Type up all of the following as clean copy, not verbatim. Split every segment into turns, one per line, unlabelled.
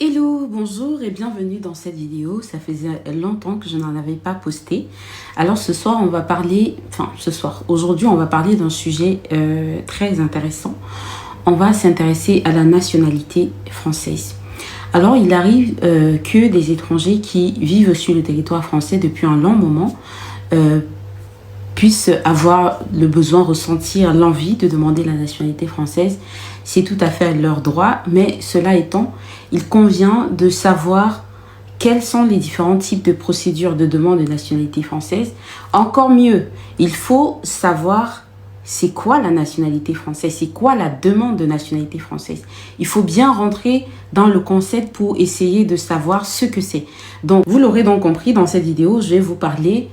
Hello, bonjour et bienvenue dans cette vidéo. Ça faisait longtemps que je n'en avais pas posté. Alors ce soir, on va parler, aujourd'hui, on va parler d'un sujet très intéressant. On va s'intéresser à la nationalité française. Alors, il arrive que des étrangers qui vivent sur le territoire français depuis un long moment puissent avoir le besoin, ressentir l'envie de demander la nationalité française. C'est tout à fait leur droit, mais cela étant, il convient de savoir quels sont les différents types de procédures de demande de nationalité française. Encore mieux, il faut savoir c'est quoi la nationalité française, c'est quoi la demande de nationalité française. Il faut bien rentrer dans le concept pour essayer de savoir ce que c'est. Donc, vous l'aurez donc compris, dans cette vidéo, je vais vous parler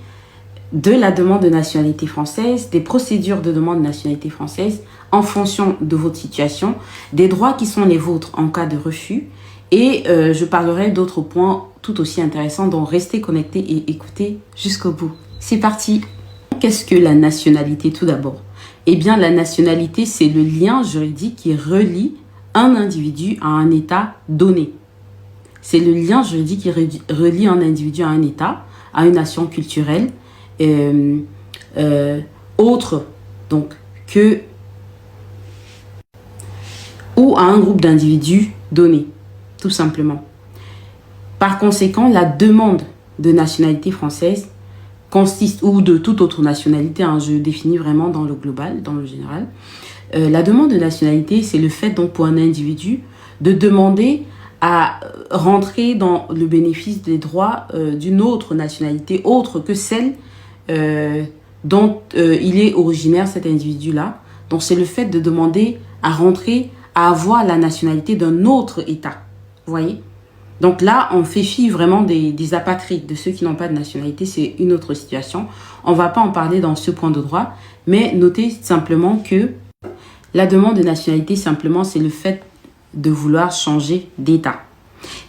de la demande de nationalité française, des procédures de demande de nationalité française en fonction de votre situation, des droits qui sont les vôtres en cas de refus, et je parlerai d'autres points tout aussi intéressants, donc restez connectés et écoutez jusqu'au bout. C'est parti. Qu'est-ce que la nationalité tout d'abord? Eh bien, la nationalité, c'est le lien juridique qui relie un individu à un État donné. C'est le lien juridique qui relie un individu à un État, à une nation culturelle, autre donc que ou à un groupe d'individus donné, tout simplement. Par conséquent, la demande de nationalité française consiste, ou de toute autre nationalité, je définis vraiment dans le global, dans le général, la demande de nationalité, c'est le fait donc pour un individu de demander à rentrer dans le bénéfice des droits d'une autre nationalité, autre que celle dont il est originaire, cet individu-là. Donc, c'est le fait de demander à rentrer, à avoir la nationalité d'un autre État. Vous voyez? Donc là, on fait fi vraiment des apatrides, de ceux qui n'ont pas de nationalité. C'est une autre situation. On ne va pas en parler dans ce point de droit, mais notez simplement que la demande de nationalité, simplement, c'est le fait de vouloir changer d'État.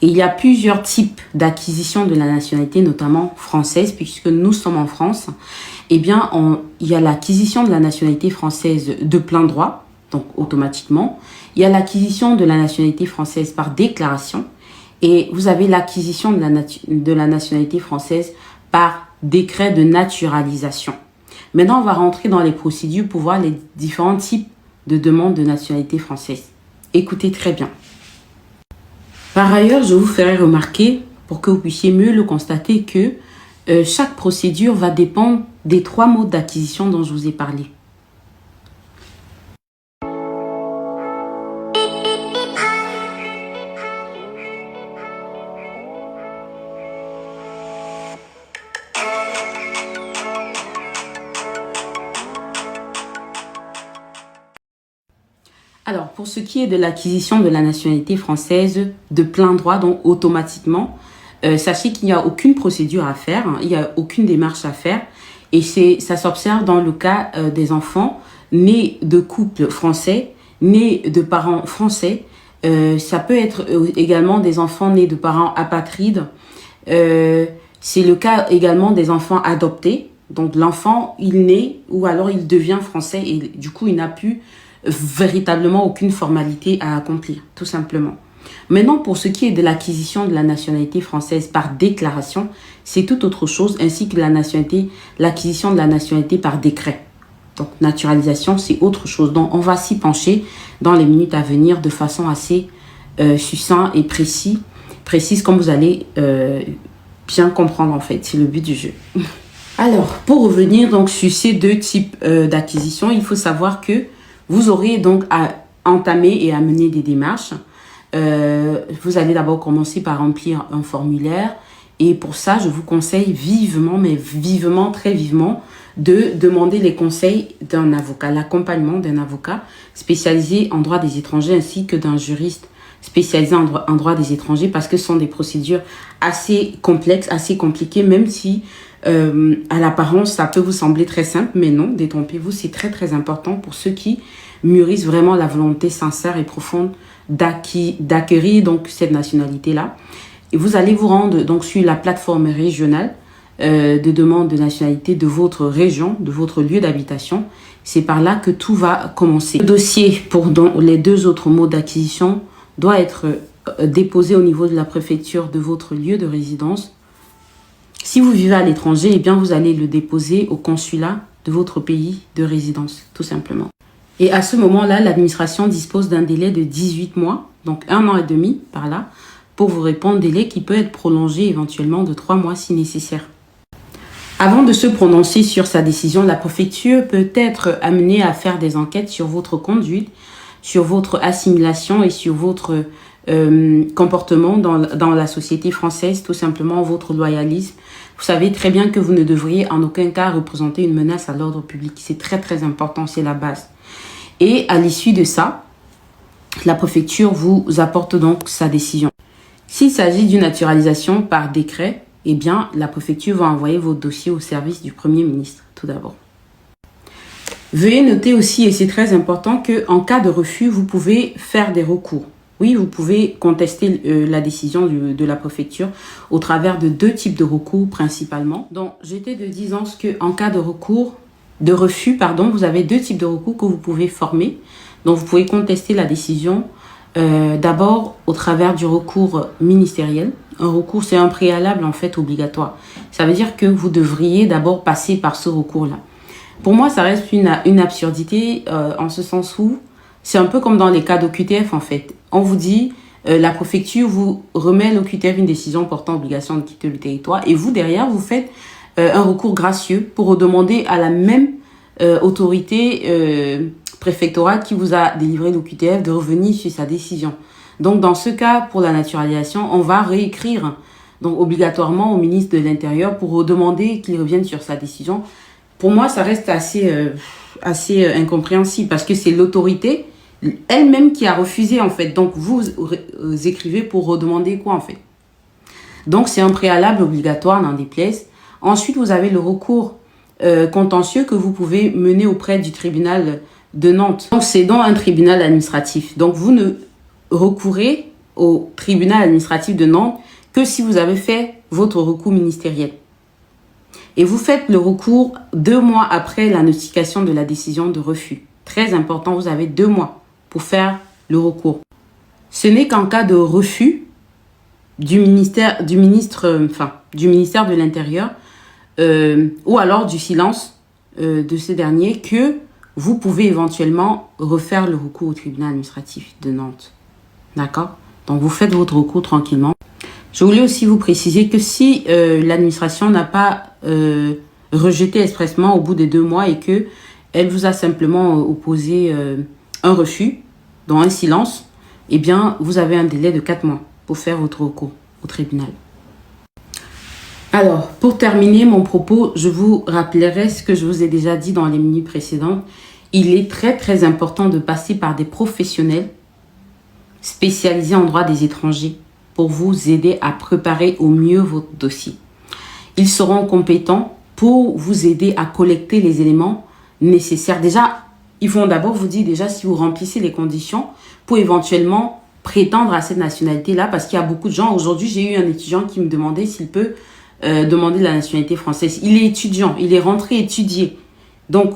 Et il y a plusieurs types d'acquisition de la nationalité, notamment française, puisque nous sommes en France. Eh bien, il y a l'acquisition de la nationalité française de plein droit, donc automatiquement. Il y a l'acquisition de la nationalité française par déclaration. Et vous avez l'acquisition de la nationalité française par décret de naturalisation. Maintenant, on va rentrer dans les procédures pour voir les différents types de demandes de nationalité française. Écoutez très bien. Par ailleurs, je vous ferai remarquer, pour que vous puissiez mieux le constater, que chaque procédure va dépendre des 3 modes d'acquisition dont je vous ai parlé. Alors, pour ce qui est de l'acquisition de la nationalité française de plein droit, donc automatiquement, sachez qu'il n'y a aucune procédure à faire, il n'y a aucune démarche à faire. Et ça s'observe dans le cas des enfants nés de couples français, nés de parents français. Ça peut être également des enfants nés de parents apatrides. C'est le cas également des enfants adoptés. Donc l'enfant, il naît ou alors il devient français et du coup, il n'a plus véritablement aucune formalité à accomplir, tout simplement. Maintenant, pour ce qui est de l'acquisition de la nationalité française par déclaration, c'est tout autre chose, ainsi que l'acquisition de la nationalité par décret. Donc, naturalisation, c'est autre chose. Donc, on va s'y pencher dans les minutes à venir de façon assez succincte et précise, comme vous allez bien comprendre, en fait. C'est le but du jeu. Alors, pour revenir donc sur ces 2 types d'acquisition, il faut savoir que vous aurez donc à entamer et à mener des démarches. Vous allez d'abord commencer par remplir un formulaire. Et pour ça, je vous conseille vivement, mais vivement, très vivement, de demander les conseils d'un avocat, l'accompagnement d'un avocat spécialisé en droit des étrangers ainsi que d'un juriste spécialisé en droit des étrangers parce que ce sont des procédures assez complexes, assez compliquées, même si à l'apparence, ça peut vous sembler très simple, mais non, détrompez-vous, c'est très très important pour ceux qui mûrissent vraiment la volonté sincère et profonde d'acquérir donc cette nationalité-là. Et vous allez vous rendre donc sur la plateforme régionale de demande de nationalité de votre région, de votre lieu d'habitation. C'est par là que tout va commencer. Le dossier pour les 2 autres modes d'acquisition doit être déposer au niveau de la préfecture de votre lieu de résidence. Si vous vivez à l'étranger, eh bien, vous allez le déposer au consulat de votre pays de résidence, tout simplement. Et à ce moment-là, l'administration dispose d'un délai de 18 mois, donc 1 an et demi par là, pour vous répondre, délai qui peut être prolongé éventuellement de 3 mois si nécessaire. Avant de se prononcer sur sa décision, la préfecture peut être amenée à faire des enquêtes sur votre conduite, sur votre assimilation et sur votre comportement dans la société française, tout simplement votre loyalisme. Vous savez très bien que vous ne devriez en aucun cas représenter une menace à l'ordre public. C'est très très important, c'est la base. Et à l'issue de ça, la préfecture vous apporte donc sa décision. S'il s'agit d'une naturalisation par décret, eh bien, la préfecture va envoyer votre dossier au service du Premier ministre, tout d'abord. Veuillez noter aussi, et c'est très important, qu'en cas de refus, vous pouvez faire des recours. Oui, vous pouvez contester la décision de la préfecture au travers de 2 types de recours principalement. Donc, j'étais de disant qu'en cas de refus, vous avez 2 types de recours que vous pouvez former. Donc, vous pouvez contester la décision d'abord au travers du recours ministériel. Un recours, c'est un préalable en fait obligatoire. Ça veut dire que vous devriez d'abord passer par ce recours-là. Pour moi, ça reste une absurdité en ce sens où c'est un peu comme dans les cas d'OQTF en fait. On vous dit, la préfecture vous remet l'OQTF une décision portant obligation de quitter le territoire et vous derrière, vous faites un recours gracieux pour demander à la même autorité préfectorale qui vous a délivré l'OQTF de revenir sur sa décision. Donc, dans ce cas, pour la naturalisation, on va réécrire donc obligatoirement au ministre de l'Intérieur pour demander qu'il revienne sur sa décision. Pour moi, ça reste assez incompréhensible parce que c'est l'autorité elle-même qui a refusé en fait. Donc, vous écrivez pour redemander quoi en fait. Donc, c'est un préalable obligatoire, n'en déplaise. Ensuite, vous avez le recours contentieux que vous pouvez mener auprès du tribunal de Nantes. Donc, c'est dans un tribunal administratif. Donc, vous ne recourez au tribunal administratif de Nantes que si vous avez fait votre recours ministériel. Et vous faites le recours 2 mois après la notification de la décision de refus. Très important, vous avez 2 mois pour faire le recours. Ce n'est qu'en cas de refus du ministère de l'Intérieur ou alors du silence de ce dernier que vous pouvez éventuellement refaire le recours au tribunal administratif de Nantes. D'accord? Donc, vous faites votre recours tranquillement. Je voulais aussi vous préciser que si l'administration n'a pas rejeté expressément au bout des 2 mois et que elle vous a simplement opposé un refus, dans un silence, eh bien, vous avez un délai de 4 mois pour faire votre recours au tribunal. Alors, pour terminer mon propos, je vous rappellerai ce que je vous ai déjà dit dans les minutes précédentes. Il est très, très important de passer par des professionnels spécialisés en droit des étrangers pour vous aider à préparer au mieux votre dossier. Ils seront compétents pour vous aider à collecter les éléments nécessaires. Déjà, ils vont d'abord vous dire déjà si vous remplissez les conditions pour éventuellement prétendre à cette nationalité-là, parce qu'il y a beaucoup de gens. Aujourd'hui, j'ai eu un étudiant qui me demandait s'il peut demander la nationalité française. Il est étudiant, il est rentré étudier. Donc,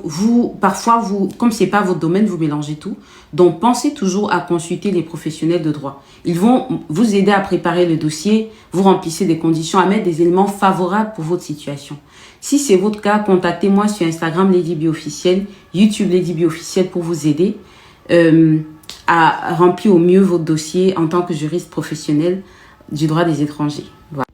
parfois, comme ce n'est pas votre domaine, vous mélangez tout. Donc, pensez toujours à consulter les professionnels de droit. Ils vont vous aider à préparer le dossier, vous remplissez des conditions, à mettre des éléments favorables pour votre situation. Si c'est votre cas, contactez-moi sur Instagram LadyB Officiel, YouTube LadyB Officiel pour vous aider à remplir au mieux votre dossier en tant que juriste professionnel du droit des étrangers. Voilà.